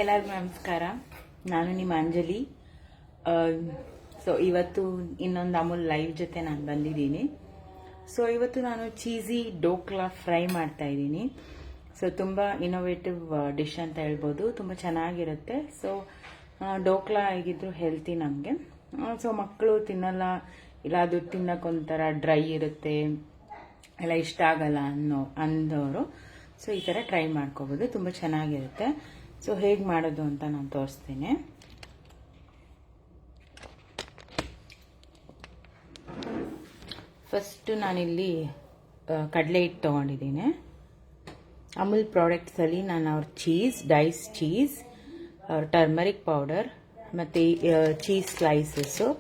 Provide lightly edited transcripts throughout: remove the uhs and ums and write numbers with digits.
ಎಲ್ಲರಿಗೂ ನಮಸ್ಕಾರ. ನಾನು ನಿಮ್ಮ ಅಂಜಲಿ. ಸೊ ಇವತ್ತು ಇನ್ನೊಂದು ಅಮೂಲ್ ಲೈವ್ ಜೊತೆ ನಾನು ಬಂದಿದ್ದೀನಿ. ಸೊ ಇವತ್ತು ನಾನು ಚೀಸಿ ಡೋಕ್ಲಾ ಫ್ರೈ ಮಾಡ್ತಾ ಇದ್ದೀನಿ. ಸೊ ತುಂಬ ಇನೋವೇಟಿವ್ ಡಿಶ್ ಅಂತ ಹೇಳ್ಬೋದು, ತುಂಬ ಚೆನ್ನಾಗಿರುತ್ತೆ. ಸೊ ಡೋಕ್ಲಾ ಆಗಿದ್ರು ಹೆಲ್ತಿ ನಮಗೆ. ಸೊ ಮಕ್ಕಳು ತಿನ್ನಲ್ಲ, ಇಲ್ಲ ಅದು ತಿನ್ನಕ್ಕೊಂಥರ ಡ್ರೈ ಇರುತ್ತೆ, ಎಲ್ಲ ಇಷ್ಟ ಆಗಲ್ಲ ಅಂದವರು ಸೊ ಈ ಥರ ಟ್ರೈ ಮಾಡ್ಕೋಬೋದು, ತುಂಬ ಚೆನ್ನಾಗಿರುತ್ತೆ. ಸೊ ಹೇಗೆ ಮಾಡೋದು ಅಂತ ನಾನು ತೋರಿಸ್ತೀನಿ. ಫಸ್ಟು ನಾನಿಲ್ಲಿ ಕಡಲೆ ಹಿಟ್ಟು ತೊಗೊಂಡಿದ್ದೀನಿ. ಅಮೂಲ್ ಪ್ರಾಡಕ್ಟ್ಸಲ್ಲಿ ನಾನು ಅವ್ರ ಚೀಸ್, ಡೈಸ್ ಚೀಸ್, ಅವ್ರ ಟರ್ಮರಿಕ್ ಪೌಡರ್ ಮತ್ತು ಚೀಸ್ ಸ್ಲೈಸಸ್ಸು,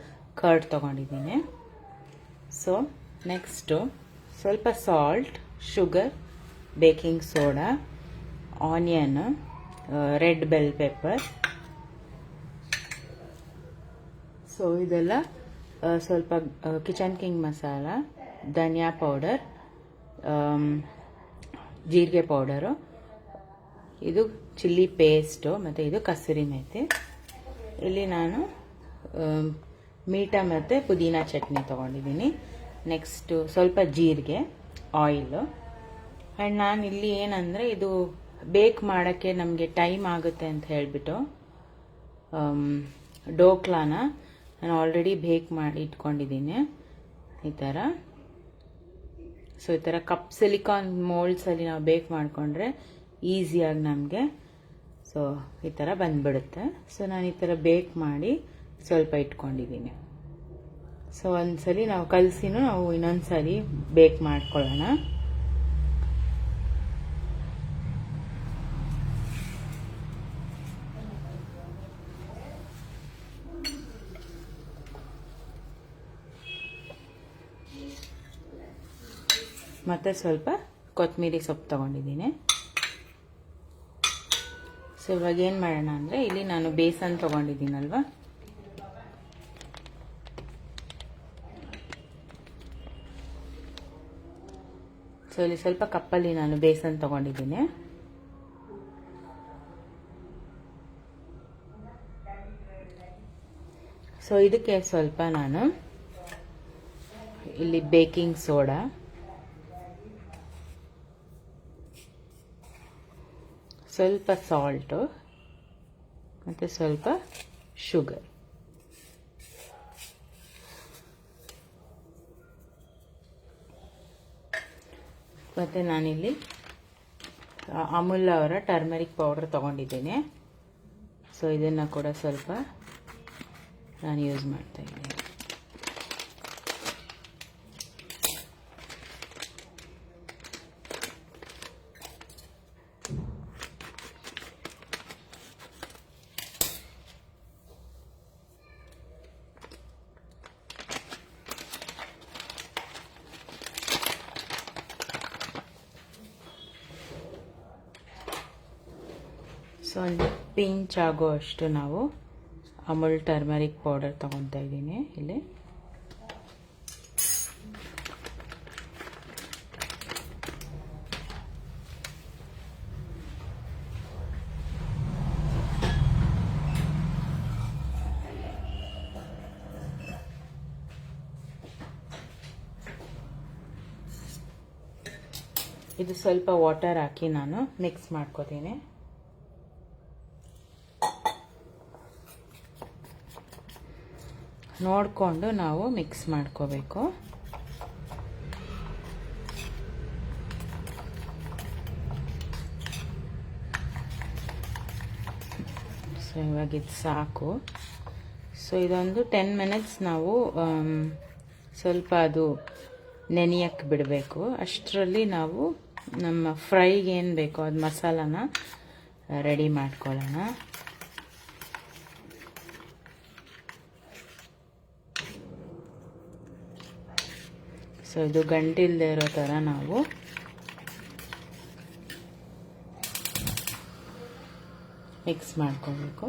ಕರ್ಡ್ ತೊಗೊಂಡಿದ್ದೀನಿ. ಸೊ ನೆಕ್ಸ್ಟು ಸ್ವಲ್ಪ salt, sugar, baking soda, onion, red bell pepper. So ಇದೆಲ್ಲ ಸ್ವಲ್ಪ kitchen king masala, dhaniya powder, ಜೀರಿಗೆ ಪೌಡರು, ಇದು ಚಿಲ್ಲಿ ಪೇಸ್ಟು, ಮತ್ತು ಇದು ಕಸೂರಿ ಮೇಥಿ. ಇಲ್ಲಿ ನಾನು ಮೀಠಾ ಮತ್ತು ಪುದೀನ ಚಟ್ನಿ ತೊಗೊಂಡಿದ್ದೀನಿ. ನೆಕ್ಸ್ಟು ಸ್ವಲ್ಪ ಜೀರಿಗೆ, ಆಯಿಲು. ಆ್ಯಂಡ್ ನಾನು ಇಲ್ಲಿ ಏನಂದರೆ ಇದು ಬೇಕ್ ಮಾಡೋಕ್ಕೆ ನಮಗೆ ಟೈಮ್ ಆಗುತ್ತೆ ಅಂತ ಹೇಳಿಬಿಟ್ಟು ಡೋಕ್ಲಾನ ನಾನು ಆಲ್ರೆಡಿ ಬೇಕ್ ಮಾಡಿ ಇಟ್ಕೊಂಡಿದ್ದೀನಿ ಈ ಥರ. ಸೊ ಈ ಥರ ಕಪ್ ಸಿಲಿಕಾನ್ ಮೋಲ್ಡ್ಸಲ್ಲಿ ನಾವು ಬೇಕ್ ಮಾಡಿಕೊಂಡ್ರೆ ಈಸಿಯಾಗಿ ನಮಗೆ ಸೊ ಈ ಥರ ಬಂದುಬಿಡುತ್ತೆ. ಸೊ ನಾನು ಈ ಥರ ಬೇಕ್ ಮಾಡಿ ಸ್ವಲ್ಪ ಇಟ್ಕೊಂಡಿದ್ದೀನಿ. ಸೊ ಒಂದ್ಸಲಿ ನಾವು ಕಲಸಿನೂ ನಾವು ಇನ್ನೊಂದ್ಸಲಿ ಬೇಕ್ ಮಾಡ್ಕೊಳ್ಳೋಣ. ಮತ್ತು ಸ್ವಲ್ಪ ಕೊತ್ತಂಬರಿ ಸೊಪ್ಪು ತೊಗೊಂಡಿದ್ದೀನಿ. ಸೊ ಇವಾಗ ಏನು ಮಾಡೋಣ ಅಂದರೆ ಇಲ್ಲಿ ನಾನು ಬೇಸನ್ ತೊಗೊಂಡಿದ್ದೀನಲ್ವ, ಸೊ ಇಲ್ಲಿ ಸ್ವಲ್ಪ ಕಪ್ಪಲ್ಲಿ ನಾನು ಬೇಸನ್ ತೊಗೊಂಡಿದ್ದೀನಿ. ಸೊ ಇದಕ್ಕೆ ಸ್ವಲ್ಪ ನಾನು ಇಲ್ಲಿ ಬೇಕಿಂಗ್ ಸೋಡಾ, ಸ್ವಲ್ಪ ಸಾಲ್ಟು ಮತ್ತು ಸ್ವಲ್ಪ ಶುಗರ್. ಮತ್ತು ನಾನಿಲ್ಲಿ ಅಮೂಲ್ ಅವರ ಟರ್ಮರಿಕ್ ಪೌಡರ್ ತೊಗೊಂಡಿದ್ದೀನಿ. ಸೊ ಇದನ್ನು ಕೂಡ ಸ್ವಲ್ಪ ನಾನು ಯೂಸ್ ಮಾಡ್ತಾಯಿದ್ದೀನಿ. ಸೊ ಒಂದು ಪಿಂಚ್ ಆಗೋ ಅಷ್ಟು ನಾವು ಅಮೂಲ್ ಟರ್ಮರಿಕ್ ಪೌಡರ್ ತೊಗೊತಾ ಇದ್ದೀನಿ ಇಲ್ಲಿ. ಇದು ಸ್ವಲ್ಪ ವಾಟರ್ ಹಾಕಿ ನಾನು ಮಿಕ್ಸ್ ಮಾಡ್ಕೋತೀನಿ. ನೋಡಿಕೊಂಡು ನಾವು ಮಿಕ್ಸ್ ಮಾಡ್ಕೋಬೇಕು. ಸೊ ಇವಾಗ ಇದು ಸಾಕು. ಸೊ ಇದೊಂದು 10 ಮಿನಿಟ್ಸ್ ನಾವು ಸ್ವಲ್ಪ ಅದು ನೆನೆಯಕ್ಕೆ ಬಿಡಬೇಕು. ಅಷ್ಟರಲ್ಲಿ ನಾವು ನಮ್ಮ ಫ್ರೈಗೆ ಏನು ಬೇಕೋ ಅದು ಮಸಾಲಾನ ರೆಡಿ ಮಾಡ್ಕೊಳ್ಳೋಣ. ಸೊ ಇದು ಗಂಟಿಲ್ಲದೆ ಇರೋ ಥರ ನಾವು ಮಿಕ್ಸ್ ಮಾಡ್ಕೋಬೇಕು.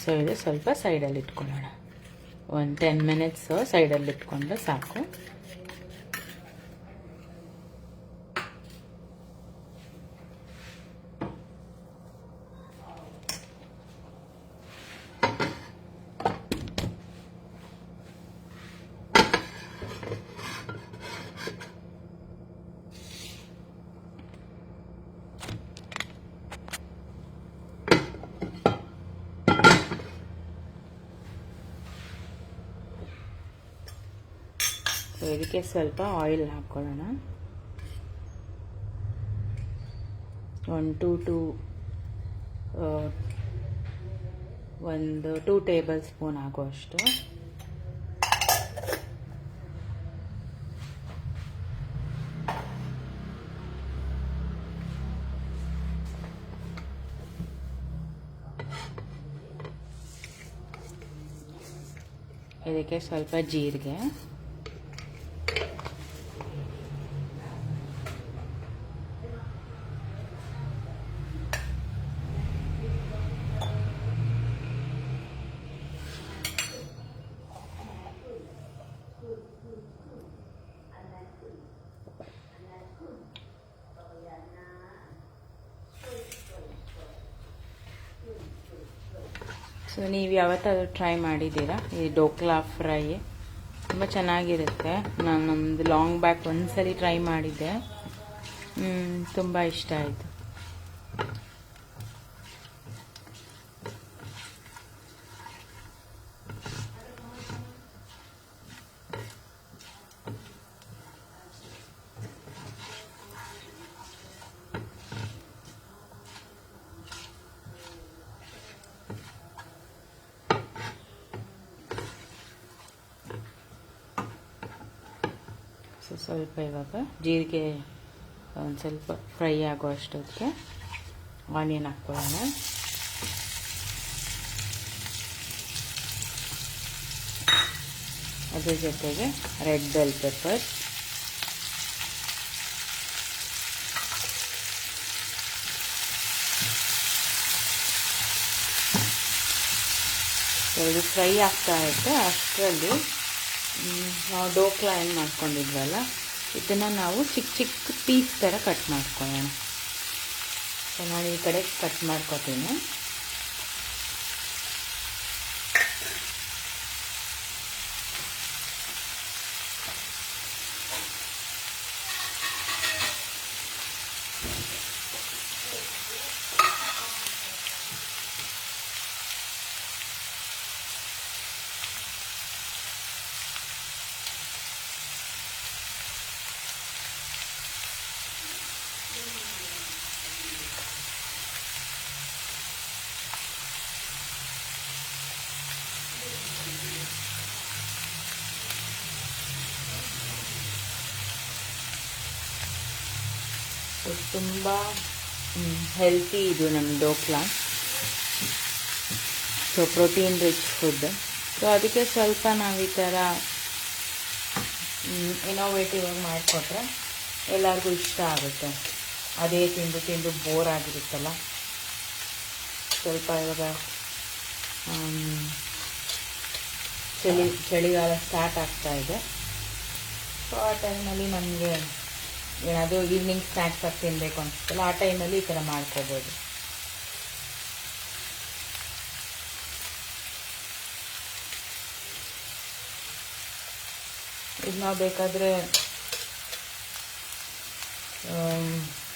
ಸೊ ಇದು ಸ್ವಲ್ಪ ಸೈಡಲ್ಲಿ ಇಟ್ಕೊಳ್ಳೋಣ. ಒಂದು 10 ಮಿನಿಟ್ಸು ಸೈಡಲ್ಲಿ ಇಟ್ಕೊಂಡ್ರೆ ಸಾಕು. ಸೊ ಇದಕ್ಕೆ ಸ್ವಲ್ಪ ಆಯಿಲ್ ಹಾಕ್ಕೊಳ್ಳೋಣ. ಒಂದು 2 ಟೇಬಲ್ ಸ್ಪೂನ್ ಆಗುವಷ್ಟು. ಇದಕ್ಕೆ ಸ್ವಲ್ಪ ಜೀರಿಗೆ, ಸೊ ನೀವು ಯಾವತ್ತಾದ್ರೂ ಟ್ರೈ ಮಾಡಿದ್ದೀರಾ ಈ ಡೋಕ್ಲಾ ಫ್ರೈ? ತುಂಬ ಚೆನ್ನಾಗಿರುತ್ತೆ. ನಾನು ನಮ್ಮದು ಲಾಂಗ್ ಬ್ಯಾಕ್ ಒಂದ್ಸರಿ ಟ್ರೈ ಮಾಡಿದ್ದೆ, ತುಂಬ ಇಷ್ಟ ಆಯಿತು. ಸೊ ಸ್ವಲ್ಪ ಇವಾಗ ಜೀರಿಗೆ ಒಂದು ಸ್ವಲ್ಪ ಫ್ರೈ ಆಗೋ ಅಷ್ಟೊತ್ತಿಗೆ ಆನಿಯನ್ ಹಾಕ್ಕೊಳ್ಳೋಣ. ಅದ್ರ ಜೊತೆಗೆ ರೆಡ್ ಬೆಲ್ ಪೆಪ್ಪರ್, ಇದು ಫ್ರೈ ಆಗ್ತಾ ಇರುತ್ತೆ. ಅಷ್ಟರಲ್ಲಿ ನಾವು ಡೋಕ್ಲಾ ಏನು ಮಾಡ್ಕೊಂಡಿದ್ವಲ್ಲ ಇದನ್ನು ನಾವು ಚಿಕ್ಕ ಚಿಕ್ಕ ಪೀಸ್ ಥರ ಕಟ್ ಮಾಡ್ಕೊಳ್ಳೋಣ. ಸೊ ನಾನು ಈ ಕಡೆ ಕಟ್ ಮಾಡ್ಕೊತೀನಿ. ತುಂಬ ಹೆಲ್ತಿ ಇದು ನಮ್ಮ dhokla. So protein rich food. So ಅದಕ್ಕೆ ಸ್ವಲ್ಪ ನಾವು ಈ ಥರ ಇನೋವೇಟಿವ್ ಆಗಿ ಮಾಡಿಕೊಟ್ರೆ ಎಲ್ಲರಿಗೂ ಇಷ್ಟ ಆಗುತ್ತೆ. ಅದೇ ತಿಂದು ತಿಂದು ಬೋರ್ ಆಗಿರುತ್ತಲ್ಲ. ಸ್ವಲ್ಪ ಇವಾಗ ಚಳಿಗಾಲ ಸ್ಟಾರ್ಟ್ ಆಗ್ತಾ ಇದೆ. ಸೊ ಆ ಟೈಮಲ್ಲಿ ನಮಗೆ ಏನಾದರೂ ಈವ್ನಿಂಗ್ ಸ್ನ್ಯಾಕ್ಸ್ ಆಗಿ ತಿನ್ನಬೇಕು ಅನಿಸುತ್ತಲ್ಲ, ಆ ಟೈಮಲ್ಲಿ ಈ ಥರ ಮಾಡ್ಕೋಬೋದು. ಇದು ನಾವು ಬೇಕಾದರೆ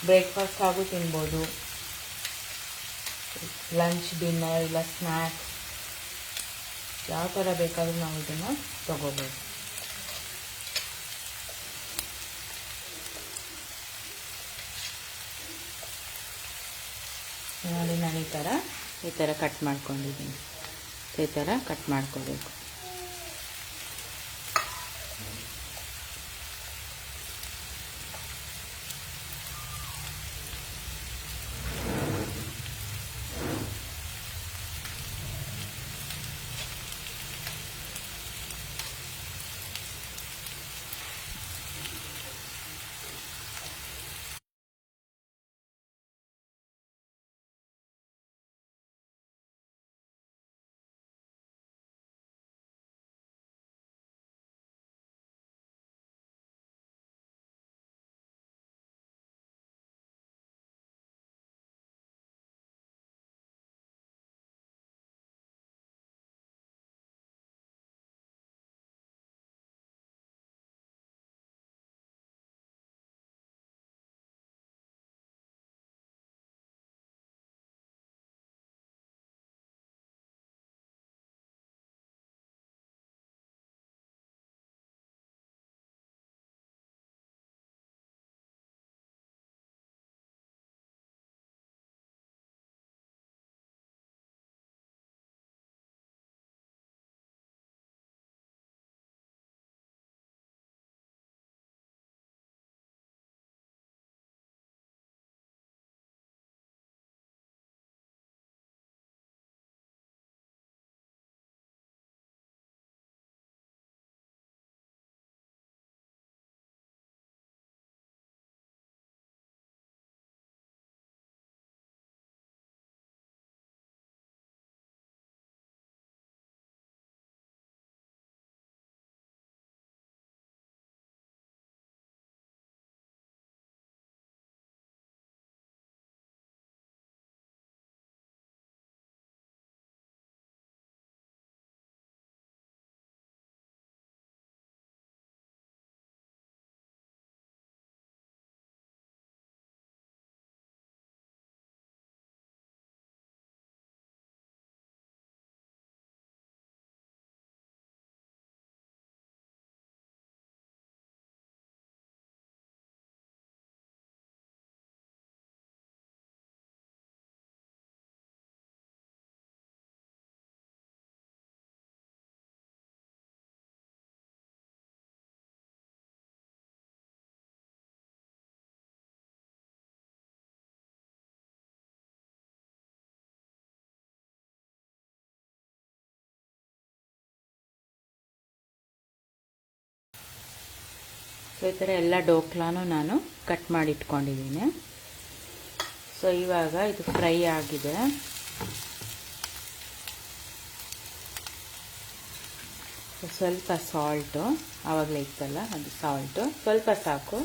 ಬ್ರೇಕ್ಫಾಸ್ಟ್ ಹಾಗೂ ತಿನ್ಬೋದು, ಲಂಚ್, ಡಿನ್ನರ್ ಇಲ್ಲ ಸ್ನ್ಯಾಕ್ಸ್ ಯಾವ ಥರ ಬೇಕಾದರೂ ನಾವು ಇದನ್ನು ತಗೋಬೋದು. ನೋಡಿ ನಾನು ಈ ಥರ ಕಟ್ ಮಾಡ್ಕೊಂಡಿದ್ದೀನಿ. ಈ ಥರ ಕಟ್ ಮಾಡ್ಕೋಬೇಕು. ಈ ಥರ ಎಲ್ಲ ಡೋಕ್ಲಾನು ನಾನು ಕಟ್ ಮಾಡಿ ಇಟ್ಕೊಂಡಿದ್ದೀನಿ. ಸೊ ಇವಾಗ ಇದು ಫ್ರೈ ಆಗಿದೆ. ಸ್ವಲ್ಪ ಸಾಲ್ಟು, ಆವಾಗಲೇ ಇತ್ತಲ್ಲ ಅದು ಸಾಲ್ಟು ಸ್ವಲ್ಪ ಸಾಕು.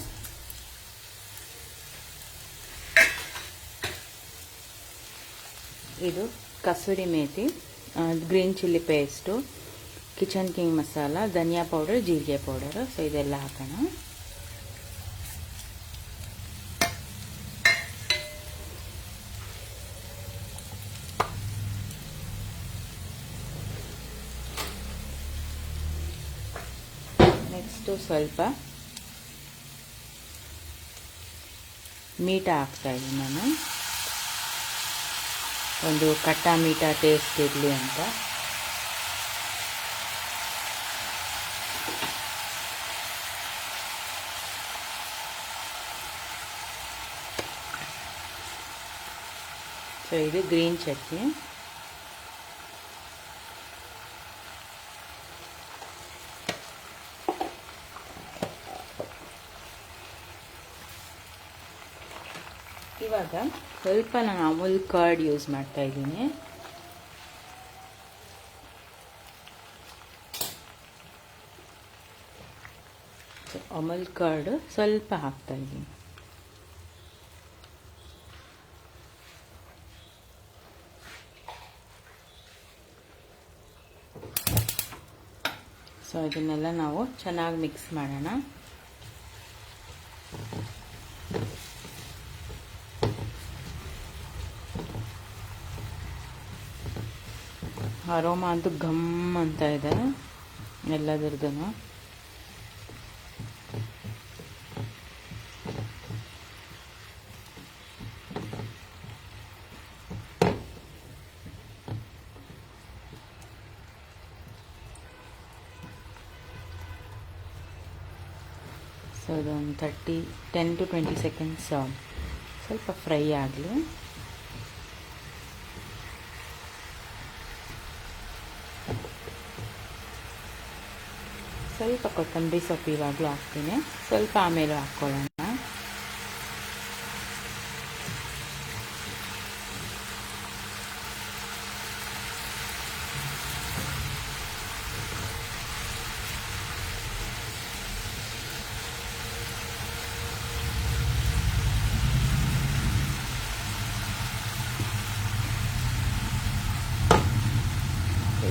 ಇದು kasuri methi, green chilli paste, kitchen king masala, dhaniya powder, ಜೀರಿಗೆ ಪೌಡರು. ಸೊ ಇದೆಲ್ಲ ಹಾಕೋಣ. ನೆಕ್ಸ್ಟು ಸ್ವಲ್ಪ ಮೀಟ ಹಾಕ್ತಾಯಿದ್ದೀನಿ ನಾನು, ಒಂದು ಕಟ್ಟ ಮೀಟ ಟೇಸ್ಟ್ ಇರಲಿ ಅಂತ. ಸೊ ಇದು ಗ್ರೀನ್ ಚಟ್ನಿ. ಇವಾಗ ಸ್ವಲ್ಪ ನಾನು ಅಮೂಲ್ ಕರ್ಡ್ ಯೂಸ್ ಮಾಡ್ತಾ ಇದ್ದೀನಿ. ಅಮೂಲ್ ಕರ್ಡ್ ಸ್ವಲ್ಪ ಹಾಕ್ತಾ ಇದ್ದೀನಿ. ಸೊ ಇದನ್ನೆಲ್ಲ ನಾವು ಚೆನ್ನಾಗಿ ಮಿಕ್ಸ್ ಮಾಡೋಣ. ಅರೋಮಾ ಅಂತೂ ಘಮ್ ಅಂತ ಇದೆ ಎಲ್ಲದರದ್ದು. ಸೊ ಇದೊಂದು 10 to 20 ಸೆಕೆಂಡ್ಸ್ ಸ್ವಲ್ಪ ಫ್ರೈ ಆಗಲಿ. ಸ್ವಲ್ಪ ಕೊತ್ತಂಬರಿ ಸೊಪ್ಪು ಇವಾಗಲೂ ಹಾಕ್ತೀನಿ, ಸ್ವಲ್ಪ ಆಮೇಲೆ ಹಾಕ್ಕೊಳ್ಳೋಣ.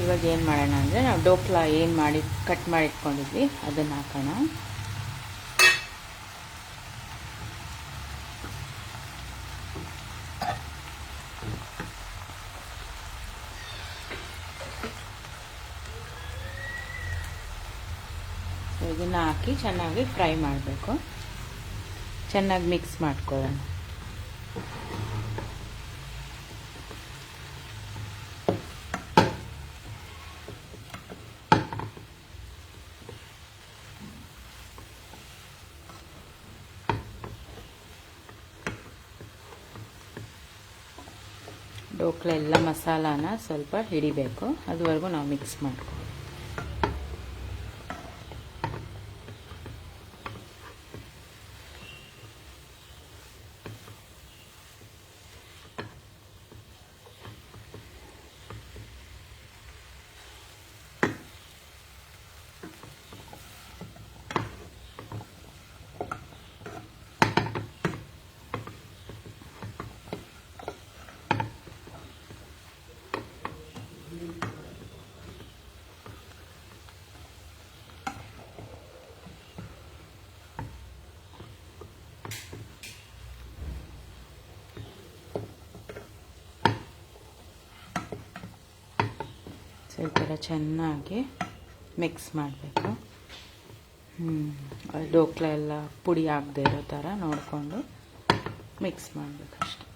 ಇವಾಗ ಏನು ಮಾಡೋಣ ಅಂದರೆ, ನಾವು ಡೋಕ್ಲಾ ಏನು ಮಾಡಿ ಕಟ್ ಮಾಡಿ ಇಟ್ಕೊಂಡಿದ್ವಿ ಅದನ್ನು ಹಾಕೋಣ. ಇದನ್ನು ಹಾಕಿ ಚೆನ್ನಾಗಿ ಫ್ರೈ ಮಾಡಬೇಕು. ಚೆನ್ನಾಗಿ ಮಿಕ್ಸ್ ಮಾಡ್ಕೊಳ್ಳೋಣ. ಡೋಕ್ಲಾ ಎಲ್ಲ ಮಸಾಲಾನ ಸ್ವಲ್ಪ ಹಿಡಿಬೇಕು, ಅದುವರೆಗೂ ನಾವು ಮಿಕ್ಸ್ ಮಾಡ್ಕೊ. ಈ ಥರ ಚೆನ್ನಾಗಿ ಮಿಕ್ಸ್ ಮಾಡಬೇಕು. ಡೋಕ್ಲಾ ಎಲ್ಲ ಪುಡಿ ಆಗದೆ ಇರೋ ಥರ ನೋಡಿಕೊಂಡು ಮಿಕ್ಸ್ ಮಾಡಬೇಕು ಅಷ್ಟೆ.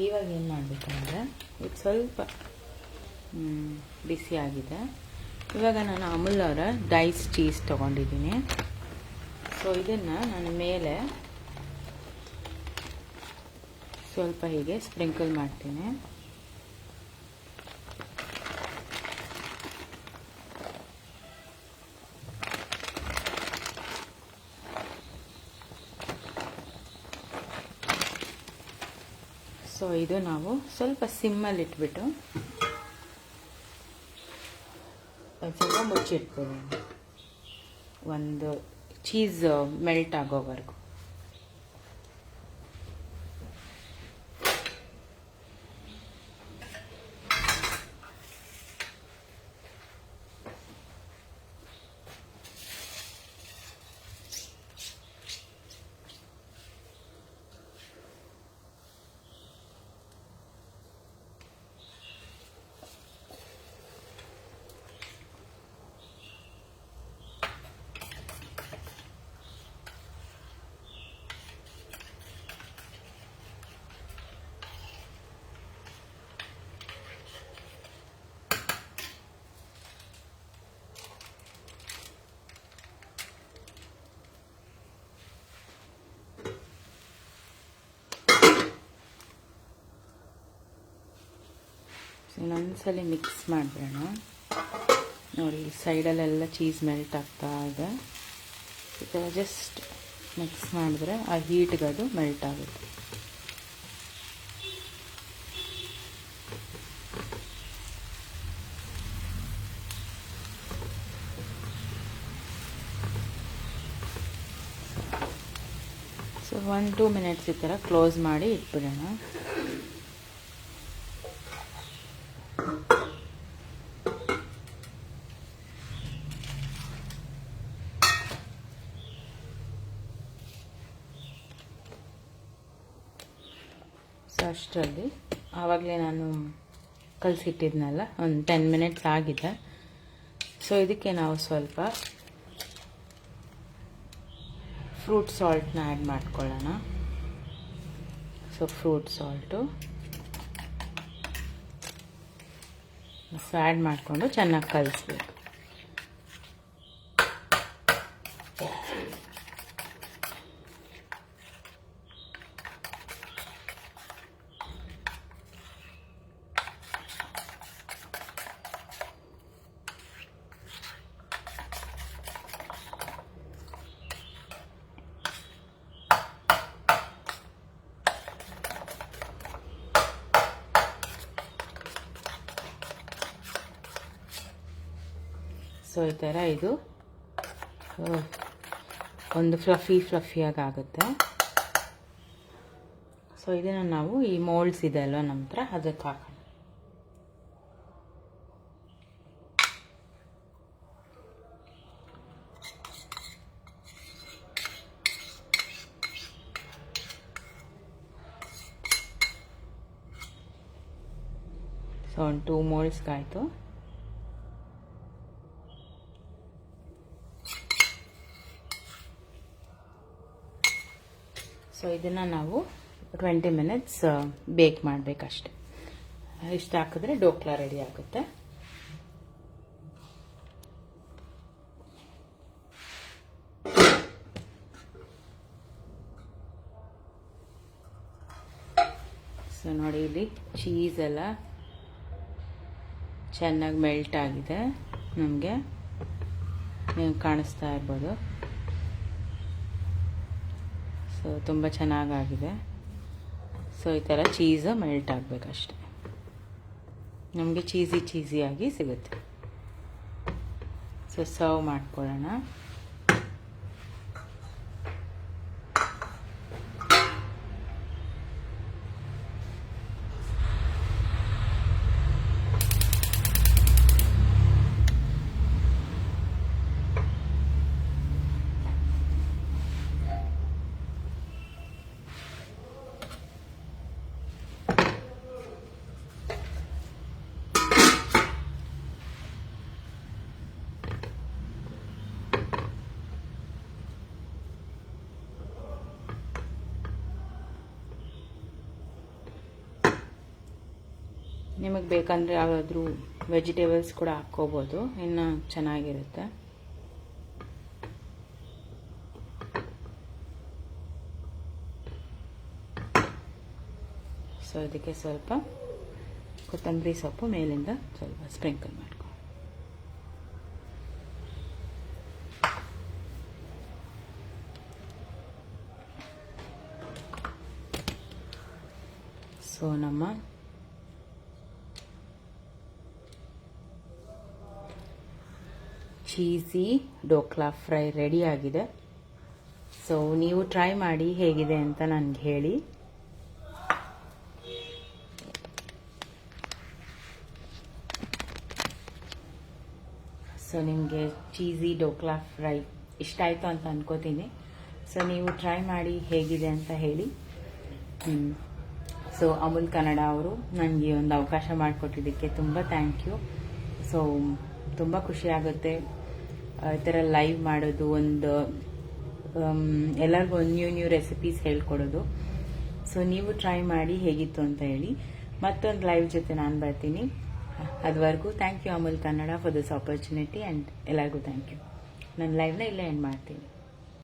ಇವಾಗ ಏನು ಮಾಡಬೇಕಂದ್ರೆ, ಇದು ಸ್ವಲ್ಪ ಬಿಸಿ ಆಗಿದೆ. ಇವಾಗ ನಾನು ಅಮೂಲ್ ಅವರ ಡೈಸ್ ಚೀಸ್ ತೊಗೊಂಡಿದ್ದೀನಿ. ಸೊ ಇದನ್ನು ನಾನು ಮೇಲೆ ಸ್ವಲ್ಪ ಹೀಗೆ ಸ್ಪ್ರಿಂಕಲ್ ಮಾಡ್ತೀನಿ. ಸೊ ಇದು ನಾವು ಸ್ವಲ್ಪ ಸಿಮ್ಮಲ್ಲಿ ಇಟ್ಬಿಟ್ಟು ಒಂದು ಸ್ವಲ್ಪ ಮುಚ್ಚಿಟ್ಬಿಡೋಣ, ಒಂದು ಚೀಸ್ ಮೆಲ್ಟ್ ಆಗೋವರೆಗೂ. ಇನ್ನೊಂದ್ಸಲ ಮಿಕ್ಸ್ ಮಾಡಿಬಿಡೋಣ. ನೋಡಿ ಸೈಡಲ್ಲೆಲ್ಲ ಚೀಸ್ ಮೆಲ್ಟ್ ಆಗ್ತಾ ಇದೆ. ಈ ಥರ ಜಸ್ಟ್ ಮಿಕ್ಸ್ ಮಾಡಿದ್ರೆ ಆ ಹೀಟ್ಗೆ ಅದು ಮೆಲ್ಟ್ ಆಗುತ್ತೆ. ಸೊ 1-2 ಮಿನಿಟ್ಸ್ ಈ ಥರ ಕ್ಲೋಸ್ ಮಾಡಿ ಇಟ್ಬಿಡೋಣ. ಸೊ ಅಷ್ಟರಲ್ಲಿ ಆವಾಗಲೇ ನಾನು ಕಲಸಿಟ್ಟಿದ್ನಲ್ಲ, ಒಂದು 10 ಮಿನಿಟ್ಸ್ ಆಗಿದೆ. ಸೊ ಇದಕ್ಕೆ ನಾವು ಸ್ವಲ್ಪ ಫ್ರೂಟ್ ಸಾಲ್ಟ್ನ ಆ್ಯಡ್ ಮಾಡ್ಕೊಳ್ಳೋಣ. ಸೊ ಫ್ರೂಟ್ ಸಾಲ್ಟು ಆ್ಯಡ್ ಮಾಡಿಕೊಂಡು ಚೆನ್ನಾಗಿ ಕಲಿಸ್ಬೇಕು. ಸೊ ಈ ಥರ ಇದು ಒಂದು ಫ್ಲಫಿಯಾಗಿ ಆಗುತ್ತೆ. ಸೊ ಇದನ್ನು ನಾವು ಈ ಮೋಲ್ಡ್ಸ್ ಇದೆ ಅಲ್ವ ನಮ್ಮ ಹತ್ರ, ಅದಕ್ಕೆ ಹಾಕೋಣ. ಸೊ ಒಂದು 2 ಮೋಲ್ಡ್ಸ್ಗಾಯಿತು. ಸೊ ಇದನ್ನು ನಾವು 20 ಮಿನಿಟ್ಸ್ ಬೇಕ್ ಮಾಡಬೇಕಷ್ಟೆ. ಇಷ್ಟು ಹಾಕಿದ್ರೆ ಡೋಕ್ಲಾ ರೆಡಿ ಆಗುತ್ತೆ. ಸೊ ನೋಡಿ ಇಲ್ಲಿ ಚೀಸ್ ಎಲ್ಲ ಚೆನ್ನಾಗಿ ಮೆಲ್ಟ್ ಆಗಿದೆ, ನಮಗೆ ನೀವು ಕಾಣಿಸ್ತಾ ಇರ್ಬೋದು. ಸೊ ತುಂಬ ಚೆನ್ನಾಗಾಗಿದೆ. ಸೊ ಈ ಥರ ಚೀಸು ಮೆಲ್ಟ್ ಆಗಬೇಕಷ್ಟೆ, ನಮಗೆ ಚೀಸಿಯಾಗಿ ಸಿಗುತ್ತೆ. ಸೊ ಸರ್ವ್ ಮಾಡ್ಕೊಳ್ಳೋಣ. ನಿಮಗೆ ಬೇಕಂದರೆ ಯಾವುದಾದ್ರೂ ವೆಜಿಟೇಬಲ್ಸ್ ಕೂಡ ಹಾಕ್ಕೋಬೋದು, ಇನ್ನು ಚೆನ್ನಾಗಿರುತ್ತೆ. ಇದಕ್ಕೆ ಸ್ವಲ್ಪ ಕೊತ್ತಂಬರಿ ಸೊಪ್ಪು ಮೇಲಿಂದ ಸ್ವಲ್ಪ ಸ್ಪ್ರಿಂಕಲ್ ಮಾಡ್ಕೊ. ಸೊ ನಮ್ಮ ಚೀಸಿ ಡೋಕ್ಲಾ ಫ್ರೈ ರೆಡಿ ಆಗಿದೆ. ಸೊ ನೀವು ಟ್ರೈ ಮಾಡಿ ಹೇಗಿದೆ ಅಂತ ನನಗೆ ಹೇಳಿ. ಸೊ ನಿಮಗೆ ಚೀಸಿ ಡೋಕ್ಲಾ ಫ್ರೈ ಇಷ್ಟ ಆಯಿತು ಅಂತ ಅನ್ಕೋತೀನಿ. ಸೊ ನೀವು ಟ್ರೈ ಮಾಡಿ ಹೇಗಿದೆ ಅಂತ ಹೇಳಿ. ಸೊ ಅಮೂಲ್ ಕನ್ನಡ ಅವರು ನನಗೆ ಒಂದು ಅವಕಾಶ ಮಾಡಿಕೊಟ್ಟಿದ್ದಕ್ಕೆ ತುಂಬ ಥ್ಯಾಂಕ್ ಯು. ಸೊ ತುಂಬ ಖುಷಿ ಆಗುತ್ತೆ ಈ ಥರ ಲೈವ್ ಮಾಡೋದು, ಒಂದು ಎಲ್ಲರಿಗೂ ಒಂದು ನ್ಯೂ ರೆಸಿಪೀಸ್ ಹೇಳ್ಕೊಡೋದು. ಸೊ ನೀವು ಟ್ರೈ ಮಾಡಿ ಹೇಗಿತ್ತು ಅಂತ ಹೇಳಿ. ಮತ್ತೊಂದು ಲೈವ್ ಜೊತೆ ನಾನು ಬರ್ತೀನಿ. ಅದುವರೆಗೂ thank you Amul Kannada for this opportunity and ಎಲ್ಲರಿಗೂ ಥ್ಯಾಂಕ್ ಯು. ನನ್ನ ಲೈವ್ನ ಇಲ್ಲೇ ಎಂಡ್ ಮಾಡ್ತೀನಿ.